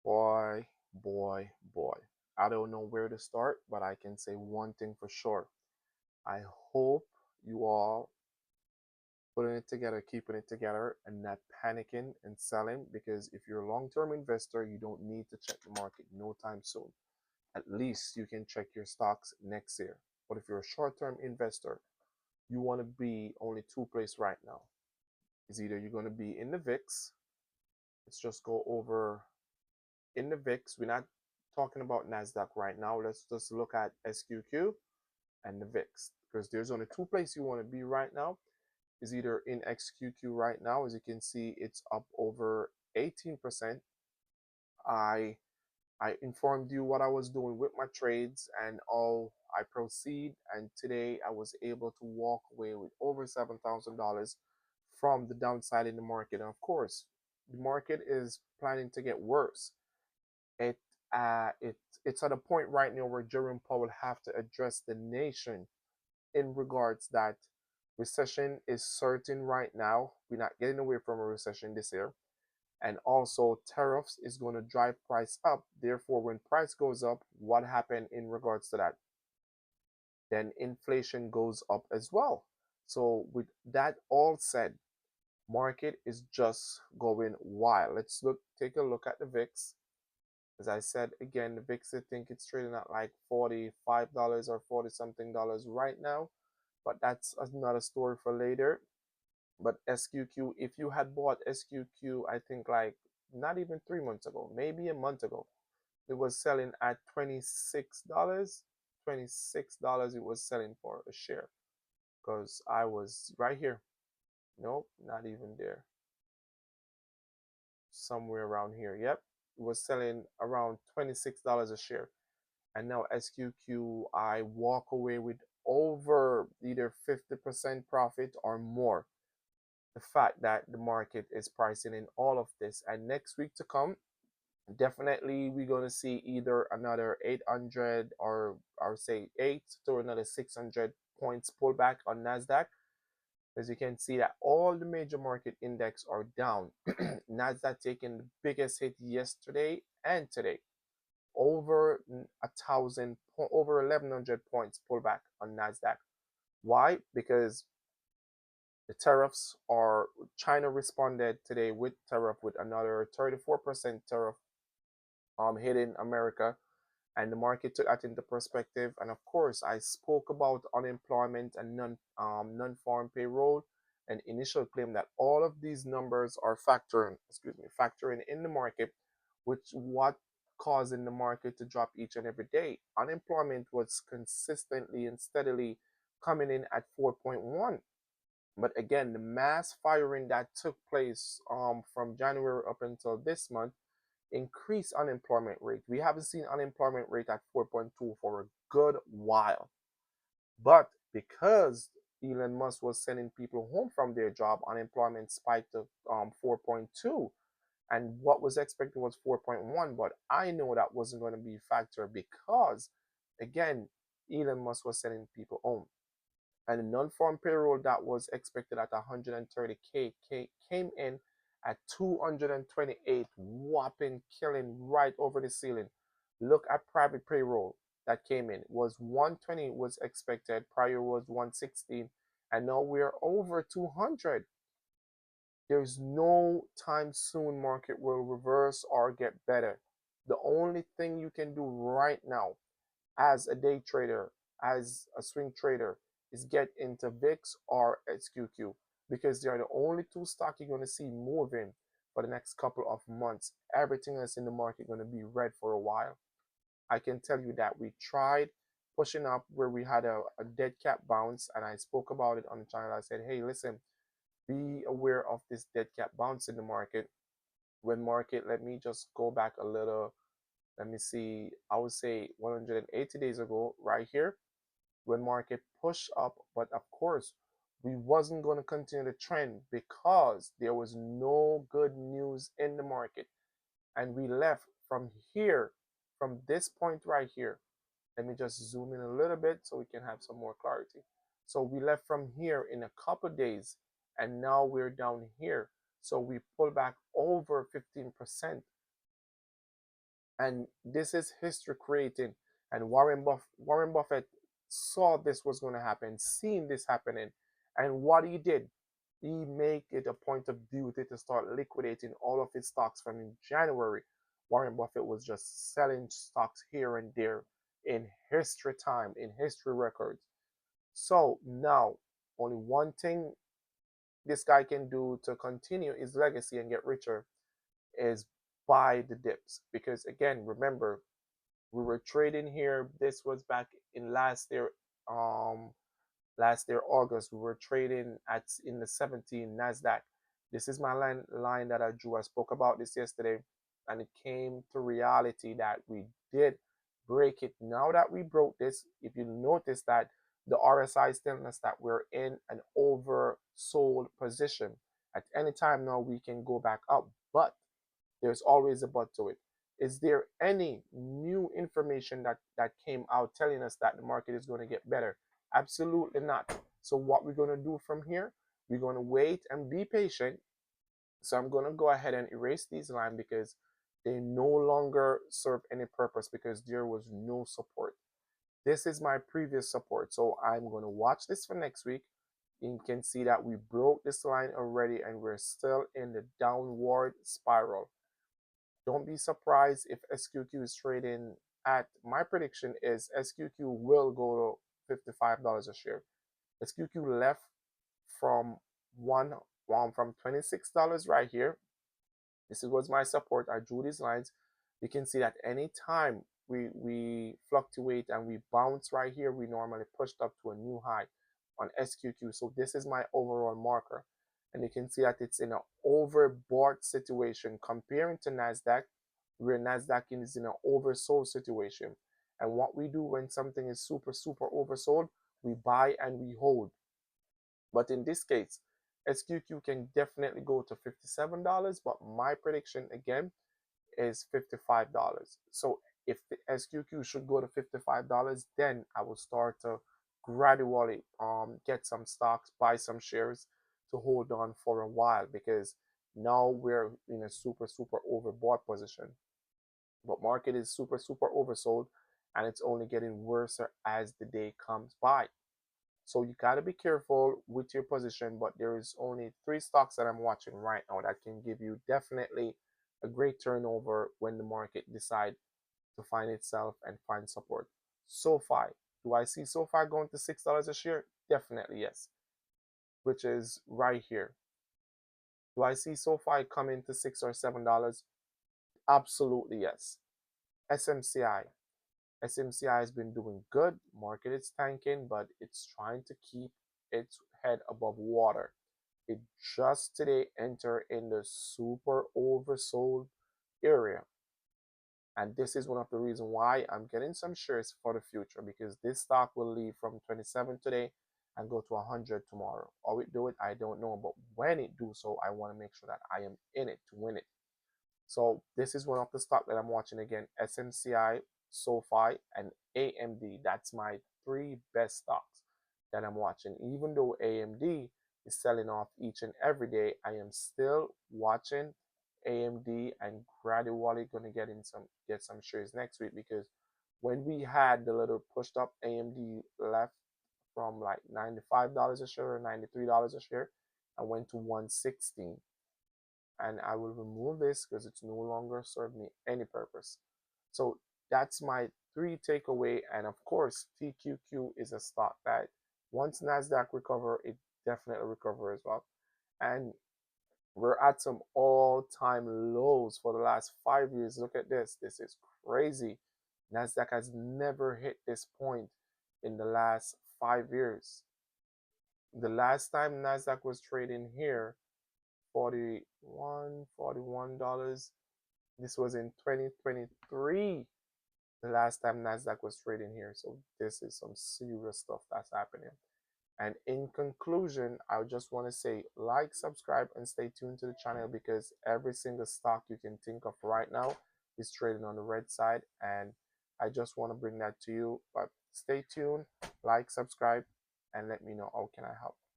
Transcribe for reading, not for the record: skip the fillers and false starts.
Boy, boy. I don't know where to start, but I can say one thing for sure. I hope you all putting it together, keeping it together, and not panicking and selling because if you're a long-term investor, you don't need to check the market no time soon. At least you can check your stocks next year. But if you're a short-term investor, you want to be only two places right now. It's either you're going to be in the VIX. Let's just go over in the VIX. We're not talking about Nasdaq right now. Let's just look at SQQ and the VIX because there's only two places you want to be right now. Is either in XQQ right now, as you can see, it's up over 18%. I I informed you what I was doing with my trades and how I proceed. And today I was able to walk away with over $7,000 from the downside in the market. And of course, the market is planning to get worse. It uh, it it's at a point right now where Jerome Powell have to address the nation in regards that recession is certain right now. We're not getting away from a recession this year. And also tariffs is going to drive price up. Therefore, when price goes up, what happened in regards to that? Then inflation goes up as well. So with that all said, market is just going wild. Let's take a look at the VIX. As I said again, the VIX, I think it's trading at like $45 or 40 something dollars right now, but that's another story for later. But SQQ, if you had bought SQQ, I think like not even 3 months ago, maybe a month ago, it was selling at $26. $26 it was selling for a share because I was right here. Nope, not even there. Somewhere around here. Yep, it was selling around $26 a share. And now SQQ, I walk away with over either 50% profit or more. The fact that the market is pricing in all of this. And next week to come, definitely we're going to see either another 800 or say 8 to another 600 points pullback on Nasdaq. As you can see that all the major market index are down. Nasdaq taking the biggest hit yesterday and today. Over 1,000, over 1,100 points pullback on Nasdaq. Why? Because the tariffs are China responded today with tariff with another 34% tariff hitting America, and the market took that into perspective. And of course, I spoke about unemployment and non-farm payroll and initial claim that all of these numbers are factoring in the market, which what causing the market to drop each and every day. Unemployment was consistently and steadily coming in at 4.1. But again, the mass firing that took place from January up until this month increased unemployment rate. We haven't seen unemployment rate at 4.2 for a good while. But because Elon Musk was sending people home from their job, unemployment spiked to 4.2. And what was expected was 4.1. But I know that wasn't going to be a factor because, again, Elon Musk was sending people home. And the non-farm payroll that was expected at 130K came in at 228, whopping killing right over the ceiling. Look at private payroll that came in. It was 120 was expected, prior was 116, and now we're over 200. There's no time soon market will reverse or get better. The only thing you can do right now as a day trader, as a swing trader, is get into VIX or XQQ because they are the only two stocks you're going to see moving for the next couple of months. Everything else in the market is going to be red for a while. I can tell you that we tried pushing up where we had a dead cat bounce, and I spoke about it on the channel. I said, hey, listen, be aware of this dead cat bounce in the market. When market, let me just go back a little. Let me see, I would say 180 days ago, right here, when market pushed up, but of course, we wasn't going to continue the trend because there was no good news in the market. And we left from here, from this point right here. Let me just zoom in a little bit so we can have some more clarity. So we left from here in a couple days, and now we're down here. So we pull back over 15%. And this is history creating. And Warren Buffett saw this was going to happen, seen this happening, and what he did, he made it a point of duty to start liquidating all of his stocks from in January. Warren Buffett was just selling stocks here and there in history time, in history records. So now, only one thing this guy can do to continue his legacy and get richer is buy the dips. Because again, remember, we were trading here. This was back in um, last year August. We were trading at in the 17 Nasdaq. This is my line that I drew. I spoke about this yesterday, and it came to reality that we did break it. Now that we broke this, if you notice that the RSI is telling us that we're in an oversold position. At any time now, we can go back up, but there's always a but to it. Is there any new information that came out telling us that the market is going to get better? Absolutely not. So what we're going to do from here, we're going to wait and be patient. So I'm going to go ahead and erase these lines because they no longer serve any purpose because there was no support. This is my previous support. So I'm going to watch this for next week. You can see that we broke this line already and we're still in the downward spiral. Don't be surprised if SQQ is trading at, my prediction is SQQ will go to $55 a share. SQQ left from from $26 right here. This was my support. I drew these lines. You can see that anytime we fluctuate and we bounce right here, we normally pushed up to a new high on SQQ. So this is my overall marker. And you can see that it's in an overbought situation comparing to Nasdaq, where Nasdaq is in an oversold situation. And what we do when something is super oversold, we buy and we hold. But in this case, SQQ can definitely go to $57, but my prediction again is $55. So if the SQQ should go to $55, then I will start to gradually get some stocks, buy some shares to hold on for a while, because now we're in a super overbought position. But market is super oversold, and it's only getting worse as the day comes by. So you got to be careful with your position, but there is only 3 stocks that I'm watching right now that can give you definitely a great turnover when the market decide to find itself and find support. SoFi. Do I see SoFi going to $6 a share? Definitely yes, which is right here. Do I see SoFi coming to $6 or $7? Absolutely yes. SMCI. SMCI has been doing good. Market is tanking, but it's trying to keep its head above water. It just today entered in the super oversold area. And this is one of the reasons why I'm getting some shares for the future, because this stock will leave from 27 today and go to 100 tomorrow. How it do it, I don't know. But when it do so, I want to make sure that I am in it to win it. So this is one of the stock that I'm watching again: SMCI, SoFi, and AMD. That's my 3 best stocks that I'm watching. Even though AMD is selling off each and every day, I am still watching AMD and gradually gonna get some shares next week, because when we had the little pushed up, AMD left from like $95 a share or $93 a share and went to 116. And I will remove this because it's no longer serve me any purpose. So that's my 3 takeaway. And of course, TQQ is a stock that once Nasdaq recover, it definitely recover as well. And we're at some all-time lows for the last 5 years. Look at this. This is crazy. Nasdaq has never hit this point in the last 5 years. The last time Nasdaq was trading here, $41. This was in 2023, the last time Nasdaq was trading here. So this is some serious stuff that's happening. And in conclusion, I just want to say, like, subscribe, and stay tuned to the channel, because every single stock you can think of right now is trading on the red side. And I just want to bring that to you. But stay tuned, like, subscribe, and let me know how can I help.